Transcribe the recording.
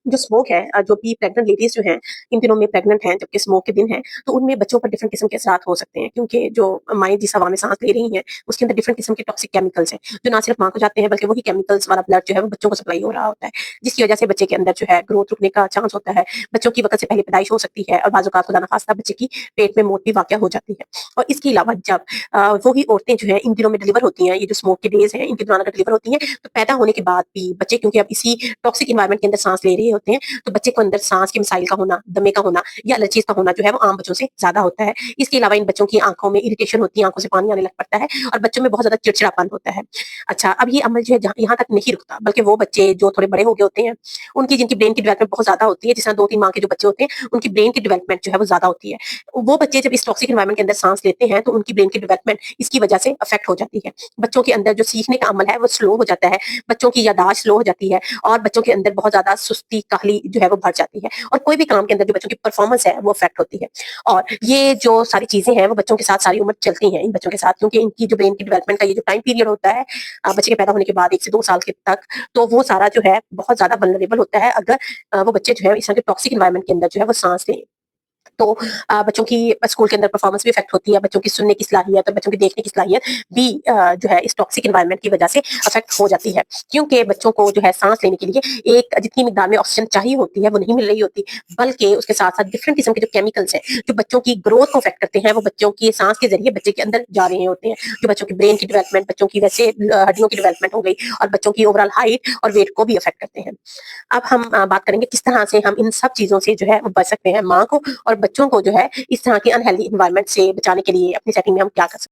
जो स्मोक है जो भी प्रेग्नेंट लेडीज़ जो हैं, इन दिनों में प्रेग्नेंट हैं, जबकि स्मोक के दिन हैं, तो उनमें बच्चों पर डिफरेंट किस्म के असरात हो सकते हैं क्योंकि जो माएँ जिस हवा में साँस ले रही हैं, उसके अंदर डिफरेंट किस्म के टॉक्सिक केमिकल्स हैं, जो ना सिर्फ माँ को जाते हैं बल्कि वही केमिकल्स वाला ब्लड जो है वो बच्चों को सप्लाई हो रहा होता है, जिसकी वजह से बच्चे के अंदर जो है ग्रोथ रुकने का चांस होता है, बच्चों की वक़्त से पहले पैदाइश हो सकती है और बाज़ औक़ात खुदा ना ख़ास्ता बच्चे की पेट में मौत भी वाक़या हो जाती है। और इसके अलावा जब वो ही औरतें जो हैं इन दिनों में डिलीवर होती हैं, ये जो स्मोक के डेज़ हैं, इनके दौरान अगर डिलीवर होती हैं, तो पैदा होने के बाद भी बच्चे क्योंकि अब इसी टॉक्सिक एनवायरनमेंट के अंदर साँस ले रहे होते हैं, तो बच्चे को अंदर सांस के मिसाइल का होना, दमे का होना या एलर्जीज़ का होना जो है वो आम बच्चों से ज़्यादा होता है। इसके अलावा इन बच्चों की आँखों में इरिटेशन होती है, आँखों से पानी आने लग पड़ता है और बच्चों में बहुत ज़्यादा चिड़चिड़ापन होता है। अच्छा, अब ये अमल जो है जहाँ यहाँ तक नहीं रुकता, बल्कि वो बच्चे जो थोड़े बड़े हो गए होते हैं, उनकी जिनकी ब्रेन की डेवलपमेंट बहुत ज़्यादा होती है, जिस तरह 2-3 माह के जो बच्चे होते हैं, उनकी ब्रेन की डेवलपमेंट जो है वो ज़्यादा होती है। वो बच्चे जब इस टॉक्सिक एनवायरनमेंट के अंदर सांस लेते हैं, तो उनकी ब्रेन की डेवलपमेंट इसकी वजह से अफेक्ट हो जाती है। बच्चों के अंदर जो सीखने का अमल है वो स्लो हो जाता है, बच्चों की याददाश्त स्लो हो जाती है और बच्चों के अंदर बहुत ज़्यादा सुस्ती, काहली जो है वो बढ़ जाती है और कोई भी काम के अंदर जो बच्चों की परफॉर्मेंस है वो अफेक्ट होती है। और ये जो सारी चीज़ें हैं वो बच्चों के साथ सारी उम्र चलती हैं, इन बच्चों के साथ क्योंकि इनकी जो ब्रेन की डेवलपमेंट का ये जो टाइम पीरियड होता है बच्चे के पैदा होने के बाद 1 से 2 साल के तक, तो वो सारा जो है बहुत ज़्यादा वल्नरेबल होता है अगर वो बच्चे जो है इस तरह के टॉक्सिक एनवायरनमेंट के अंदर जो है वो साँस लें। तो बच्चों की स्कूल के अंदर परफॉर्मेंस भी इफेक्ट होती है, बच्चों की सुनने की सलाहियत और बच्चों की देखने की सलाहियत भी जो है इस टॉक्सिक एनवायरनमेंट की वजह से अफेक्ट हो जाती है। क्योंकि बच्चों को जो है साँस लेने के लिए एक जितनी मिकदार में ऑक्सीजन चाहिए होती है, वो नहीं मिल रही होती, बल्कि उसके साथ-साथ डिफरेंट किस्म के जो केमिकल्स हैं, जो बच्चों की ग्रोथ को अफेक्ट करते हैं, वो बच्चों की साँस के ज़रिए बच्चे के अंदर जा रहे होते हैं, जो बच्चों की ब्रेन की डेवलपमेंट, बच्चों की वैसे हड्डियों की डेवलपमेंट हो गई और बच्चों की ओवरऑल हाइट और वेट को भी अफेक्ट करते हैं। अब हम बात करेंगे किस तरह से हम इन सब चीज़ों से जो है वो बच सकते हैं। माँ को और बच्चों को जो है इस तरह के अनहेल्दी एनवायरनमेंट से बचाने के लिए अपनी सेटिंग में हम क्या कर सकते हैं?